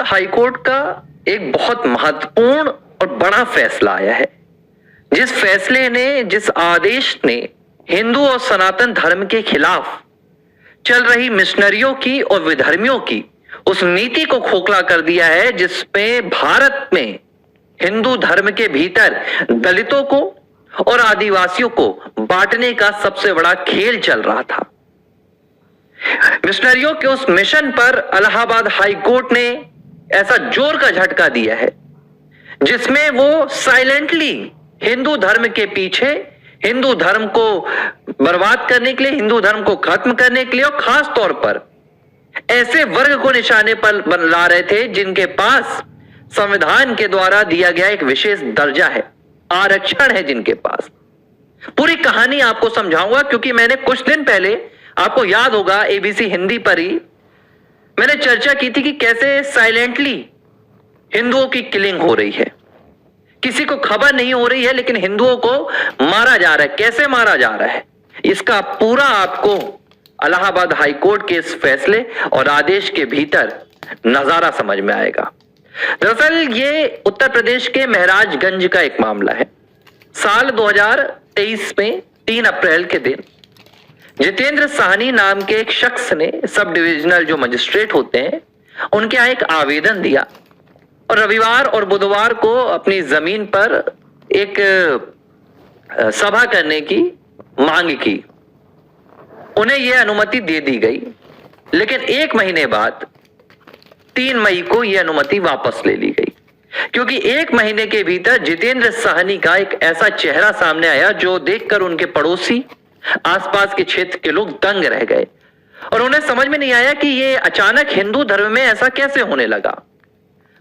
High court का एक बहुत महत्वपूर्ण और बड़ा फैसला आया है, जिस फैसले ने, जिस आदेश ने हिंदू और सनातन धर्म के खिलाफ चल रही मिशनरियों की और विधर्मियों की उस नीति को खोखला कर दिया है, जिसमें भारत में हिंदू धर्म के भीतर दलितों को और आदिवासियों को बांटने का सबसे बड़ा खेल चल रहा था। मिशनरियों के उस मिशन पर इलाहाबाद हाई कोर्ट ने ऐसा जोर का झटका दिया है, जिसमें वो साइलेंटली हिंदू धर्म के पीछे, हिंदू धर्म को बर्बाद करने के लिए, हिंदू धर्म को खत्म करने के लिए, और खास तौर पर ऐसे वर्ग को निशाने पर ला रहे थे जिनके पास संविधान के द्वारा दिया गया एक विशेष दर्जा है, आरक्षण है जिनके पास। पूरी कहानी आपको समझाऊंगा, क्योंकि मैंने कुछ दिन पहले, आपको याद होगा, एबीसी हिंदी पर ही मैंने चर्चा की थी कि कैसे साइलेंटली हिंदुओं की किलिंग हो रही है, किसी को खबर नहीं हो रही है, लेकिन हिंदुओं को मारा जा रहा है। कैसे मारा जा रहा है, इसका पूरा आपको इलाहाबाद हाई कोर्ट के इस फैसले और आदेश के भीतर नजारा समझ में आएगा। दरअसल ये उत्तर प्रदेश के महराजगंज का एक मामला है। साल 2023 में 3 अप्रैल के दिन जितेंद्र साहनी नाम के एक शख्स ने, सब डिविजनल जो मजिस्ट्रेट होते हैं, उनके यहां एक आवेदन दिया और रविवार और बुधवार को अपनी जमीन पर एक सभा करने की मांग की। उन्हें यह अनुमति दे दी गई, लेकिन 1 महीने बाद 3 मई को यह अनुमति वापस ले ली गई, क्योंकि 1 महीने के भीतर जितेंद्र साहनी का एक ऐसा चेहरा सामने आया जो देखकर उनके पड़ोसी, आसपास के क्षेत्र के लोग दंग रह गए और उन्हें समझ में नहीं आया कि ये अचानक हिंदू धर्म में ऐसा कैसे होने लगा।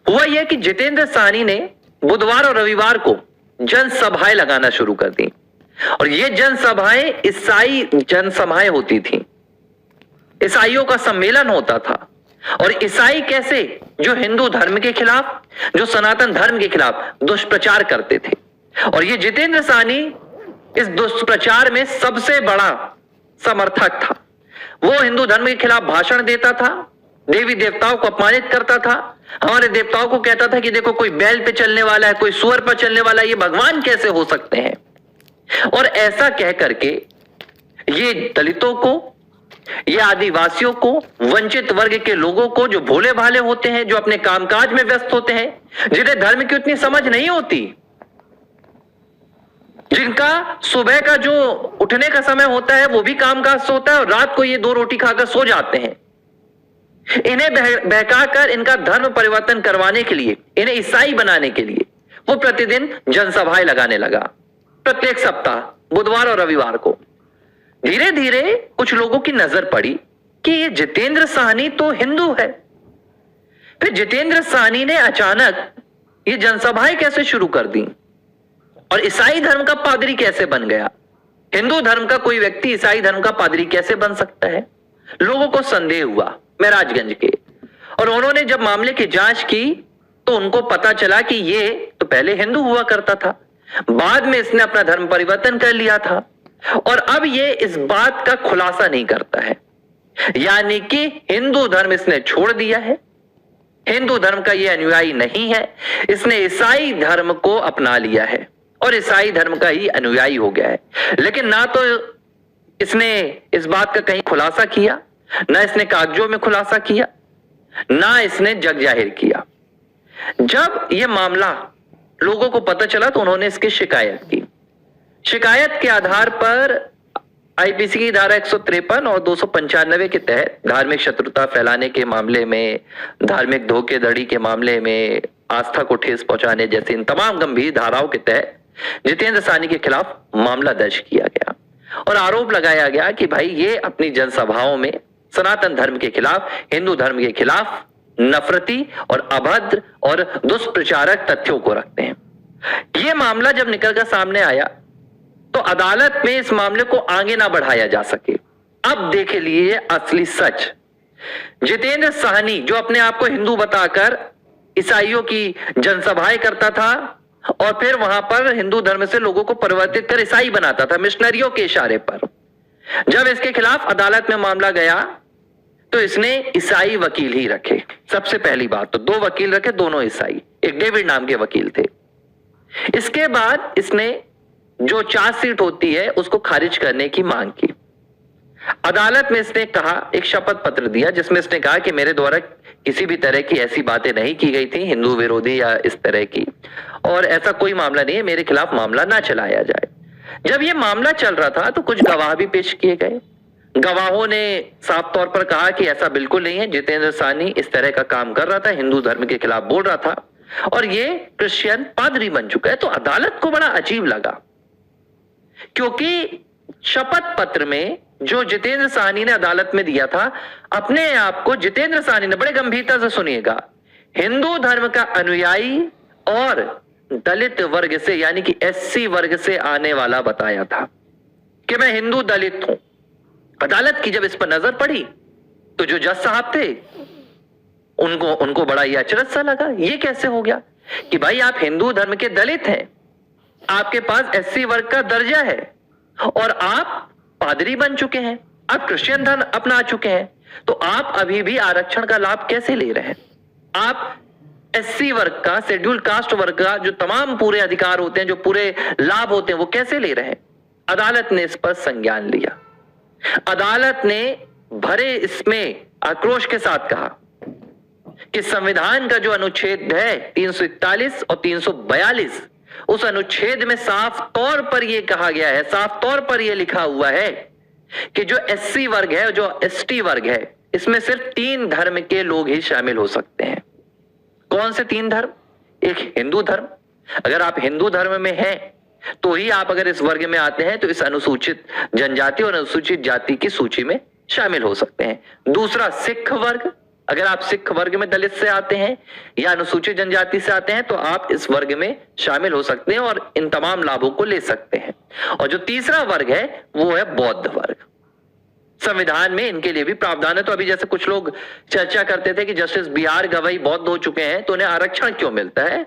हुआ यह कि जितेंद्र साहनी ने बुधवार और रविवार को जनसभाएं लगाना शुरू कर दी, और ये जनसभाएं ईसाई जनसभाएं होती थी। ईसाइयों का सम्मेलन होता था, और ईसाई कैसे, जो हिंदू धर्म के खिलाफ, जो सनातन धर्म के खिलाफ दुष्प्रचार करते थे। और ये जितेंद्र साहनी इस दुष्प्रचार में सबसे बड़ा समर्थक था। वो हिंदू धर्म के खिलाफ भाषण देता था, देवी देवताओं को अपमानित करता था, हमारे देवताओं को कहता था कि देखो कोई बैल पे चलने वाला है, कोई सुअर पर चलने वाला है, ये भगवान कैसे हो सकते हैं। और ऐसा कह करके ये दलितों को, ये आदिवासियों को, वंचित वर्ग के लोगों को, जो भोले भाले होते हैं, जो अपने कामकाज में व्यस्त होते हैं, जिन्हें धर्म की उतनी समझ नहीं होती, जिनका सुबह का जो उठने का समय होता है वो भी कामकाज से होता है, और रात को ये 2 रोटी खाकर सो जाते हैं, इन्हें बहकाकर इनका धर्म परिवर्तन करवाने के लिए, इन्हें ईसाई बनाने के लिए वो प्रतिदिन जनसभाएं लगाने लगा, प्रत्येक सप्ताह बुधवार और रविवार को। धीरे धीरे कुछ लोगों की नजर पड़ी कि ये जितेंद्र साहनी तो हिंदू है। फिर जितेंद्र साहनी ने अचानक ये जनसभाएं कैसे शुरू कर दी, और ईसाई धर्म का पादरी कैसे बन गया। हिंदू धर्म का कोई व्यक्ति ईसाई धर्म का पादरी कैसे बन सकता है। लोगों को संदेह हुआ महराजगंज के, और उन्होंने जब मामले की जांच की तो उनको पता चला कि ये तो पहले हिंदू हुआ करता था, बाद में इसने अपना धर्म परिवर्तन कर लिया था, और अब ये इस बात का खुलासा नहीं करता है, यानी कि हिंदू धर्म इसने छोड़ दिया है, हिंदू धर्म का ये अनुयायी नहीं है, इसने ईसाई धर्म को अपना लिया है और ईसाई धर्म का ही अनुयायी हो गया है। लेकिन ना तो इसने इस बात का कहीं खुलासा किया, ना इसने कागजों में खुलासा किया, ना इसने जग जाहिर किया। जब यह मामला लोगों को पता चला तो उन्होंने इसकी शिकायत की। शिकायत के आधार पर आईपीसी की धारा 153 और 295 के तहत धार्मिक शत्रुता फैलाने के मामले में, धार्मिक धोखेधड़ी के मामले में, आस्था को ठेस पहुंचाने जैसे इन तमाम गंभीर धाराओं के तहत जितेंद्र साहनी के खिलाफ मामला दर्ज किया गया और आरोप लगाया गया कि भाई ये अपनी जनसभाओं में सनातन धर्म के खिलाफ, हिंदू धर्म के खिलाफ नफरती और अभद्र और दुष्प्रचारक तथ्यों को रखते हैं। यह मामला जब निकलकर सामने आया तो अदालत में इस मामले को आगे ना बढ़ाया जा सके। अब देखे लिए असली सच। जितेंद्र साहनी जो अपने आप को हिंदू बताकर ईसाइयों की जनसभाएं करता था और फिर वहां पर हिंदू धर्म से लोगों को परिवर्तित कर ईसाई बनाता था मिशनरियों के इशारे पर, जब इसके खिलाफ अदालत में मामला गया तो इसने ईसाई वकील ही रखे। सबसे पहली बात तो 2 वकील रखे, दोनों ईसाई, एक डेविड नाम के वकील थे। इसके बाद इसने जो चार्जशीट होती है उसको खारिज करने की मांग की। अदालत में इसने कहा, एक शपथ पत्र दिया जिसमें इसने कहा कि मेरे द्वारा किसी भी तरह की ऐसी बातें नहीं की गई थी, हिंदू विरोधी या इस तरह की, और ऐसा कोई मामला नहीं है, मेरे खिलाफ मामला ना चलाया जाए। जब यह मामला चल रहा था तो कुछ गवाह भी पेश किए गए। गवाहों ने साफ तौर पर कहा कि ऐसा बिल्कुल नहीं है, जितेंद्र साहनी इस तरह का काम कर रहा था, हिंदू धर्म के खिलाफ बोल रहा था और ये क्रिश्चियन पादरी बन चुका है। तो अदालत को बड़ा अजीब लगा, क्योंकि शपथ पत्र में जो जितेंद्र साहनी ने अदालत में दिया था, अपने आप को जितेंद्र साहनी ने, बड़े गंभीरता से सुनिएगा, हिंदू धर्म का अनुयायी और दलित वर्ग से यानी कि एससी वर्ग से आने वाला बताया था कि मैं हिंदू दलित हूं। अदालत की जब इस पर नजर पड़ी तो जो जज साहब थे उनको बड़ा ये अचरज सा लगा। ये कैसे हो गया कि भाई आप हिंदू धर्म के दलित हैं, आपके पास एससी वर्ग का दर्जा है और आप पादरी बन चुके हैं, आप क्रिश्चियन धर्म अपना चुके हैं, तो आप अभी भी आरक्षण का लाभ कैसे ले रहे हैं? आप एससी वर्ग का, शेड्यूल्ड कास्ट वर्ग का जो तमाम पूरे अधिकार होते हैं, जो पूरे लाभ होते हैं, वो कैसे ले रहे हैं? अदालत ने इस पर संज्ञान लिया। अदालत ने भरे इसमें आक्रोश के साथ कहा कि संविधान का जो अनुच्छेद है 341 और 342, उस अनुच्छेद में साफ तौर पर यह कहा गया है, साफ तौर पर यह लिखा हुआ है कि जो एससी वर्ग है, जो एसटी वर्ग है, इसमें सिर्फ 3 धर्म के लोग ही शामिल हो सकते हैं। कौन से 3 धर्म? एक हिंदू धर्म, अगर आप हिंदू धर्म में हैं तो ही आप अगर इस वर्ग में आते हैं तो इस अनुसूचित जनजाति और अनुसूचित जाति की सूची में शामिल हो सकते हैं। दूसरा सिख वर्ग, अगर आप सिख वर्ग में दलित से आते हैं या अनुसूचित जनजाति से आते हैं तो आप इस वर्ग में शामिल हो सकते हैं और इन तमाम लाभों को ले सकते हैं। और जो तीसरा वर्ग है वो है बौद्ध वर्ग। संविधान में इनके लिए भी प्रावधान है। तो अभी जैसे कुछ लोग चर्चा करते थे कि जस्टिस बी आर गवई बौद्ध हो चुके हैं तो उन्हें आरक्षण क्यों मिलता है,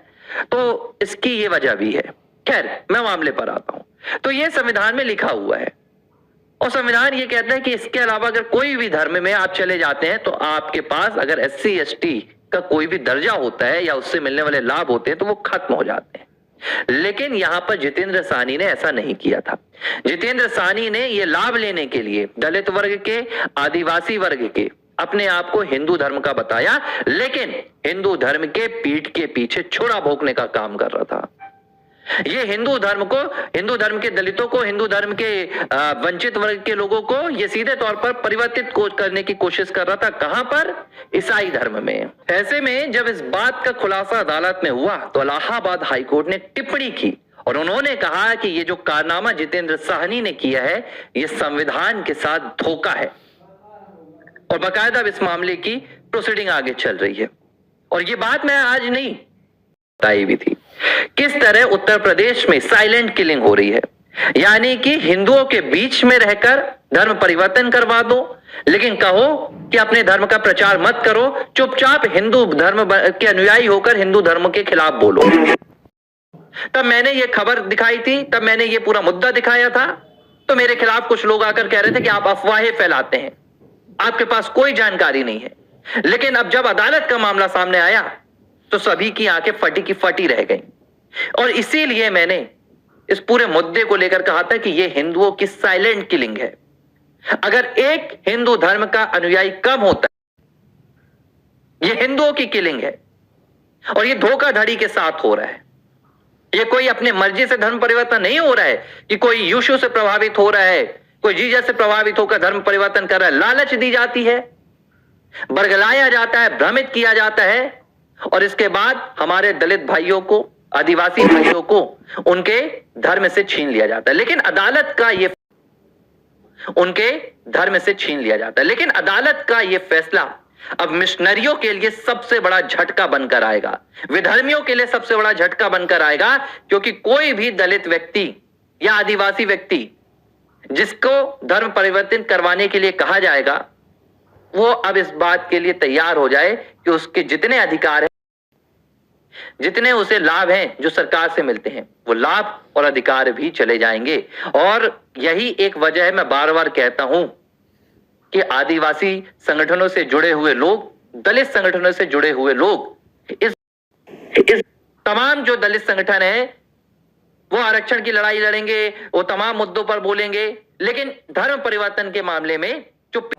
तो इसकी ये वजह भी है। खैर, मैं मामले पर आता हूं। तो ये संविधान में लिखा हुआ है और संविधान ये कहता है कि इसके अलावा अगर कोई भी धर्म में आप चले जाते हैं तो आपके पास अगर एससी एसटी का कोई भी दर्जा होता है या उससे मिलने वाले लाभ होते हैं तो वो खत्म हो जाते हैं। लेकिन यहां पर जितेंद्र साहनी ने ऐसा नहीं किया था। जितेंद्र साहनी ने ये लाभ लेने के लिए दलित वर्ग के, आदिवासी वर्ग के, अपने आप को हिंदू धर्म का बताया, लेकिन हिंदू धर्म के पीठ के पीछे छुरा भोंकने का काम कर रहा था। ये हिंदू धर्म को, हिंदू धर्म के दलितों को, हिंदू धर्म के वंचित वर्ग के लोगों को ये सीधे तौर पर परिवर्तित करने की कोशिश कर रहा था। कहां पर? ईसाई धर्म में। ऐसे में जब इस बात का खुलासा अदालत में हुआ तो इलाहाबाद हाईकोर्ट ने टिप्पणी की और उन्होंने कहा कि ये जो कारनामा जितेंद्र साहनी ने किया है ये संविधान के साथ धोखा है और बाकायदा इस मामले की प्रोसीडिंग आगे चल रही है। और ये बात मैं आज नहीं बताई भी थी, किस तरह उत्तर प्रदेश में साइलेंट किलिंग हो रही है, यानी कि हिंदुओं के बीच में रहकर धर्म परिवर्तन करवा दो, लेकिन कहो कि अपने धर्म का प्रचार मत करो, चुपचाप हिंदू धर्म के अनुयायी होकर हिंदू धर्म के खिलाफ बोलो। तब मैंने ये खबर दिखाई थी, तब मैंने ये पूरा मुद्दा दिखाया था, तो मेरे खिलाफ कुछ लोग आकर कह रहे थे कि आप अफवाहें फैलाते हैं, आपके पास कोई जानकारी नहीं है। लेकिन अब जब अदालत का मामला सामने आया तो सभी की आंखें फटी की फटी रह गई और इसीलिए मैंने इस पूरे मुद्दे को लेकर कहा था कि यह हिंदुओं की साइलेंट किलिंग है। अगर एक हिंदू धर्म का अनुयायी कम होता है, यह हिंदुओं की किलिंग है और यह धोखाधड़ी के साथ हो रहा है। यह कोई अपने मर्जी से धर्म परिवर्तन नहीं हो रहा है कि कोई यीशु से प्रभावित हो रहा है, कोई जीसस से प्रभावित होकर धर्म परिवर्तन कर रहा है। लालच दी जाती है, बरगलाया जाता है, भ्रमित किया जाता है और इसके बाद हमारे दलित भाइयों को, आदिवासी भाइयों को उनके धर्म से छीन लिया जाता है। लेकिन अदालत का ये उनके धर्म से छीन लिया जाता है। लेकिन अदालत का यह फैसला अब मिशनरियों के लिए सबसे बड़ा झटका बनकर आएगा, विधर्मियों के लिए सबसे बड़ा झटका बनकर आएगा, क्योंकि कोई भी दलित व्यक्ति या आदिवासी व्यक्ति जिसको धर्म परिवर्तन करवाने के लिए कहा जाएगा वो अब इस बात के लिए तैयार हो जाए कि उसके जितने अधिकार हैं जितने उसे लाभ हैं जो सरकार से मिलते हैं, वो लाभ और अधिकार भी चले जाएंगे। और यही एक वजह है, मैं बार बार कहता हूं कि आदिवासी संगठनों से जुड़े हुए लोग, दलित संगठनों से जुड़े हुए लोग, इस तमाम जो दलित संगठन है वो आरक्षण की लड़ाई लड़ेंगे, वो तमाम मुद्दों पर बोलेंगे, लेकिन धर्म परिवर्तन के मामले में चुप।